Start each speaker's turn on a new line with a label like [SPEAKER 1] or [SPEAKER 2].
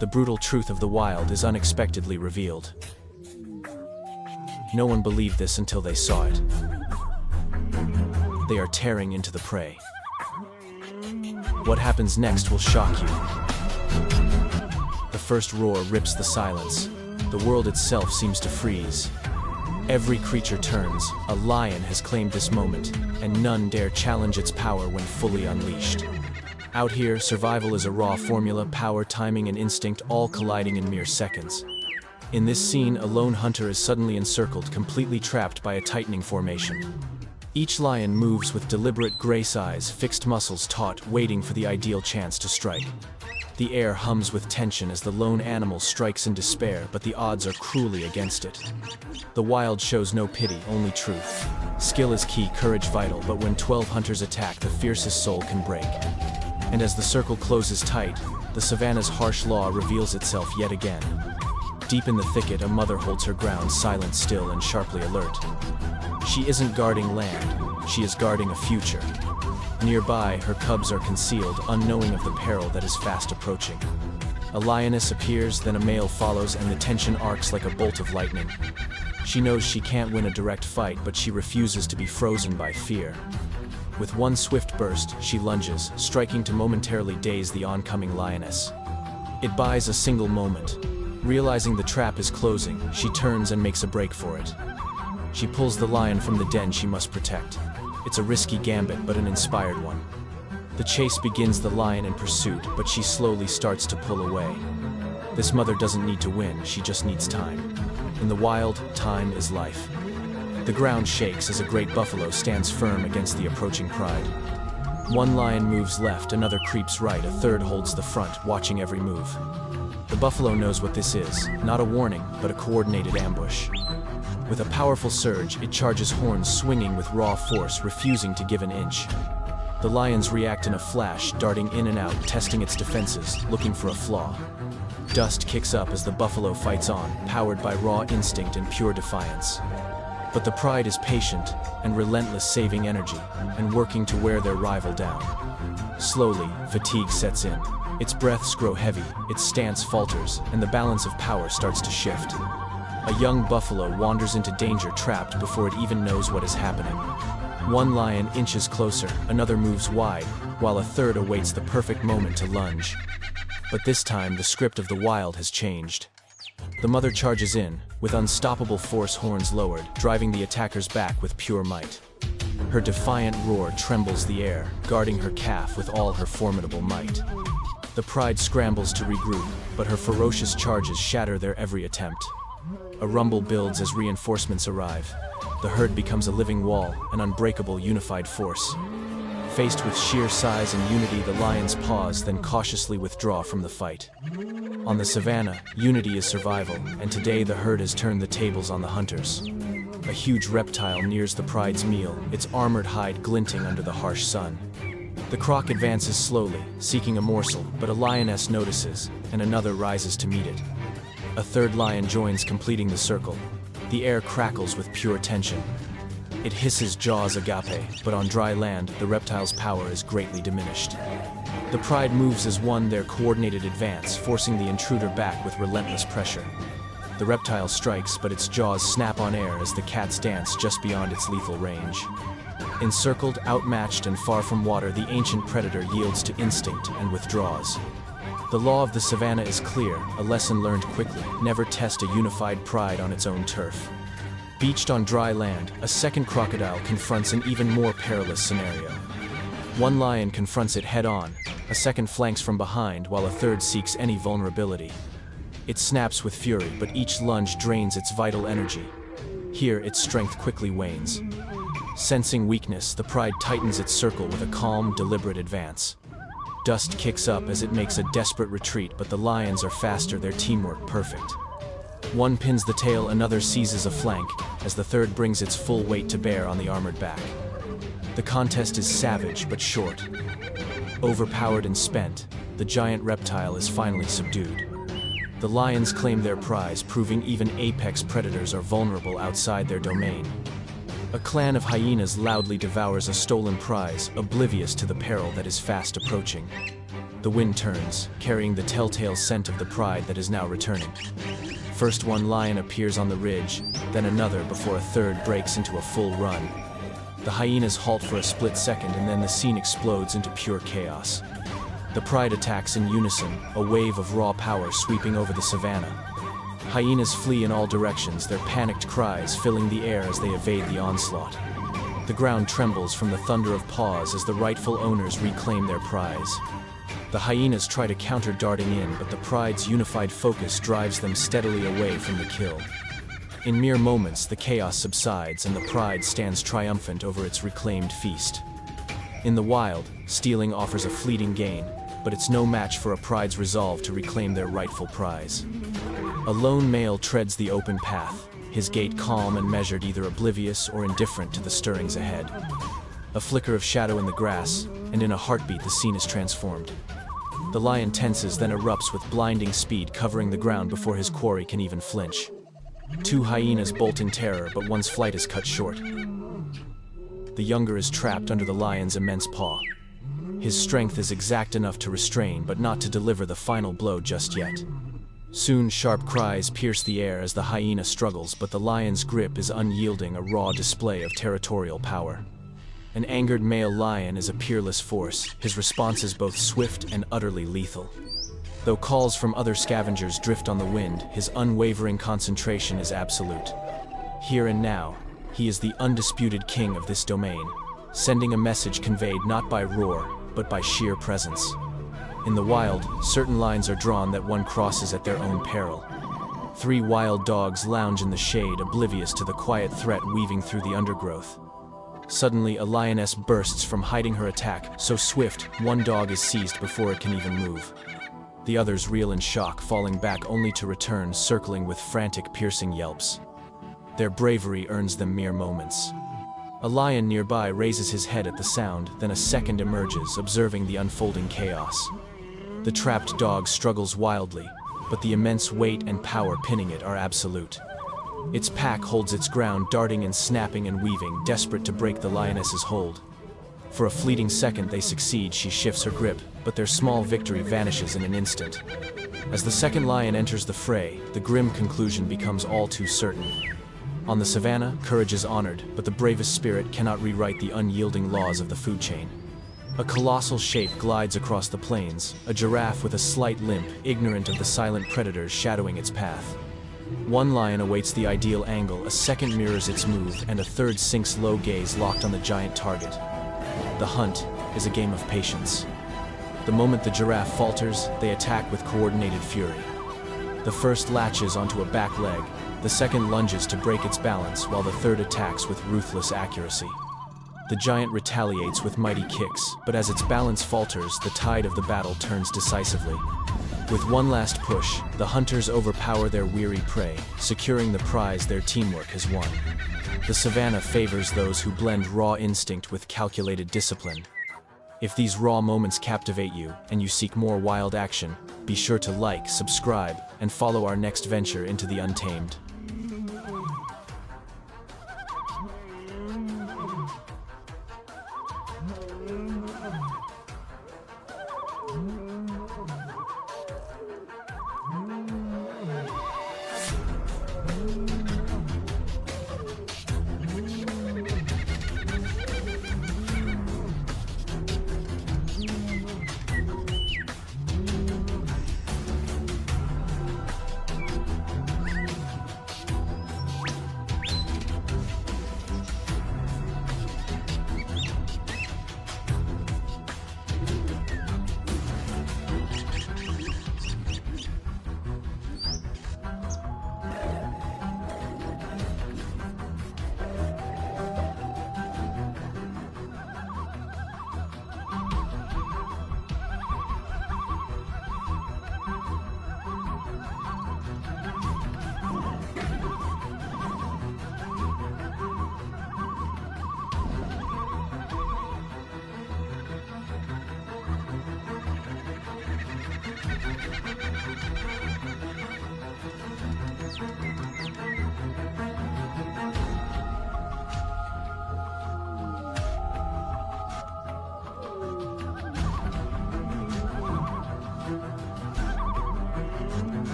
[SPEAKER 1] the brutal truth of the wild is unexpectedly revealed. No one believed this until they saw it. They are tearing into the prey. What happens next will shock you. The first roar rips the silence. The world itself seems to freeze. Every creature turns. A lion has claimed this moment, and none dare challenge its power when fully unleashed. Out here, survival is a raw formula, power, timing, and instinct all colliding in mere seconds. In this scene, a lone hunter is suddenly encircled, completely trapped by a tightening formation. Each lion moves with deliberate grace, eyes, fixed muscles taut, waiting for the ideal chance to strike. The air hums with tension as the lone animal strikes in despair, but the odds are cruelly against it. The wild shows no pity, only truth. Skill is key, courage vital, but when 12 hunters attack, the fiercest soul can break. And as the circle closes tight, the savanna's harsh law reveals itself yet again. Deep in the thicket, a mother holds her ground, silent, still, and sharply alert. She isn't guarding land, she is guarding a future. Nearby, her cubs are concealed, unknowing of the peril that is fast approaching. A lioness appears, then a male follows, and the tension arcs like a bolt of lightning. She knows she can't win a direct fight, but she refuses to be frozen by fear. With one swift burst, she lunges, striking to momentarily daze the oncoming lioness. It buys a single moment. Realizing the trap is closing, she turns and makes a break for it. She pulls the lion from the den she must protect. It's a risky gambit, but an inspired one. The chase begins, the lion in pursuit, but she slowly starts to pull away. This mother doesn't need to win, she just needs time. In the wild, time is life. The ground shakes as a great buffalo stands firm against the approaching pride. One lion moves left, another creeps right, a third holds the front, watching every move. The buffalo knows what this is, not a warning, but a coordinated ambush. With a powerful surge, it charges, horns swinging with raw force, refusing to give an inch. The lions react in a flash, darting in and out, testing its defenses, looking for a flaw. Dust kicks up as the buffalo fights on, powered by raw instinct and pure defiance. But the pride is patient and relentless, saving energy and working to wear their rival down. Slowly, fatigue sets in. Its breaths grow heavy, its stance falters, and the balance of power starts to shift. A young buffalo wanders into danger, trapped before it even knows what is happening. One lion inches closer, another moves wide, while a third awaits the perfect moment to lunge. But this time, the script of the wild has changed. The mother charges in, with unstoppable force, horns lowered, driving the attackers back with pure might. Her defiant roar trembles the air, guarding her calf with all her formidable might. The pride scrambles to regroup, but her ferocious charges shatter their every attempt. A rumble builds as reinforcements arrive. The herd becomes a living wall, an unbreakable, unified force. Faced with sheer size and unity, the lions pause, then cautiously withdraw from the fight. On the savanna, unity is survival, and today the herd has turned the tables on the hunters. A huge reptile nears the pride's meal, its armored hide glinting under the harsh sun. The croc advances slowly, seeking a morsel, but a lioness notices, and another rises to meet it. A third lion joins, completing the circle. The air crackles with pure tension. It hisses, jaws agape, but on dry land, the reptile's power is greatly diminished. The pride moves as one, their coordinated advance, forcing the intruder back with relentless pressure. The reptile strikes, but its jaws snap on air as the cats dance just beyond its lethal range. Encircled, outmatched, and far from water, the ancient predator yields to instinct and withdraws. The law of the savanna is clear, a lesson learned quickly: never test a unified pride on its own turf. Beached on dry land, a second crocodile confronts an even more perilous scenario. One lion confronts it head-on, a second flanks from behind, while a third seeks any vulnerability. It snaps with fury, but each lunge drains its vital energy. Here, its strength quickly wanes. Sensing weakness, the pride tightens its circle with a calm, deliberate advance. Dust kicks up as it makes a desperate retreat, but the lions are faster, their teamwork perfect. One pins the tail, another seizes a flank, as the third brings its full weight to bear on the armored back. The contest is savage but short. Overpowered and spent, the giant reptile is finally subdued. The lions claim their prize, proving even apex predators are vulnerable outside their domain. A clan of hyenas loudly devours a stolen prize, oblivious to the peril that is fast approaching. The wind turns, carrying the telltale scent of the pride that is now returning. First one lion appears on the ridge, then another before a third breaks into a full run. The hyenas halt for a split second and then the scene explodes into pure chaos. The pride attacks in unison, a wave of raw power sweeping over the savanna. Hyenas flee in all directions, their panicked cries filling the air as they evade the onslaught. The ground trembles from the thunder of paws as the rightful owners reclaim their prize. The hyenas try to counter darting in, but the pride's unified focus drives them steadily away from the kill. In mere moments, the chaos subsides and the pride stands triumphant over its reclaimed feast. In the wild, stealing offers a fleeting gain, but it's no match for a pride's resolve to reclaim their rightful prize. A lone male treads the open path, his gait calm and measured, either oblivious or indifferent to the stirrings ahead. A flicker of shadow in the grass, and in a heartbeat the scene is transformed. The lion tenses, then erupts with blinding speed, covering the ground before his quarry can even flinch. Two hyenas bolt in terror, but one's flight is cut short. The younger is trapped under the lion's immense paw. His strength is exact enough to restrain, but not to deliver the final blow just yet. Soon sharp cries pierce the air as the hyena struggles, but the lion's grip is unyielding, a raw display of territorial power. An angered male lion is a peerless force, his response is both swift and utterly lethal. Though calls from other scavengers drift on the wind, his unwavering concentration is absolute. Here and now, he is the undisputed king of this domain, sending a message conveyed not by roar, but by sheer presence. In the wild, certain lines are drawn that one crosses at their own peril. 3 wild dogs lounge in the shade, oblivious to the quiet threat weaving through the undergrowth. Suddenly, a lioness bursts from hiding her attack, so swift, one dog is seized before it can even move. The others reel in shock, falling back only to return, circling with frantic, piercing yelps. Their bravery earns them mere moments. A lion nearby raises his head at the sound, then a second emerges, observing the unfolding chaos. The trapped dog struggles wildly, but the immense weight and power pinning it are absolute. Its pack holds its ground, darting and snapping and weaving, desperate to break the lioness's hold. For a fleeting second they succeed, she shifts her grip, but their small victory vanishes in an instant. As the second lion enters the fray, the grim conclusion becomes all too certain. On the savanna, courage is honored, but the bravest spirit cannot rewrite the unyielding laws of the food chain. A colossal shape glides across the plains, a giraffe with a slight limp, ignorant of the silent predators shadowing its path. One lion awaits the ideal angle, a second mirrors its move, and a third sinks low, gaze locked on the giant target. The hunt is a game of patience. The moment the giraffe falters, they attack with coordinated fury. The first latches onto a back leg, the second lunges to break its balance, while the third attacks with ruthless accuracy. The giant retaliates with mighty kicks, but as its balance falters, the tide of the battle turns decisively. With one last push, the hunters overpower their weary prey, securing the prize their teamwork has won. The savanna favors those who blend raw instinct with calculated discipline. If these raw moments captivate you, and you seek more wild action, be sure to like, subscribe, and follow our next venture into the untamed.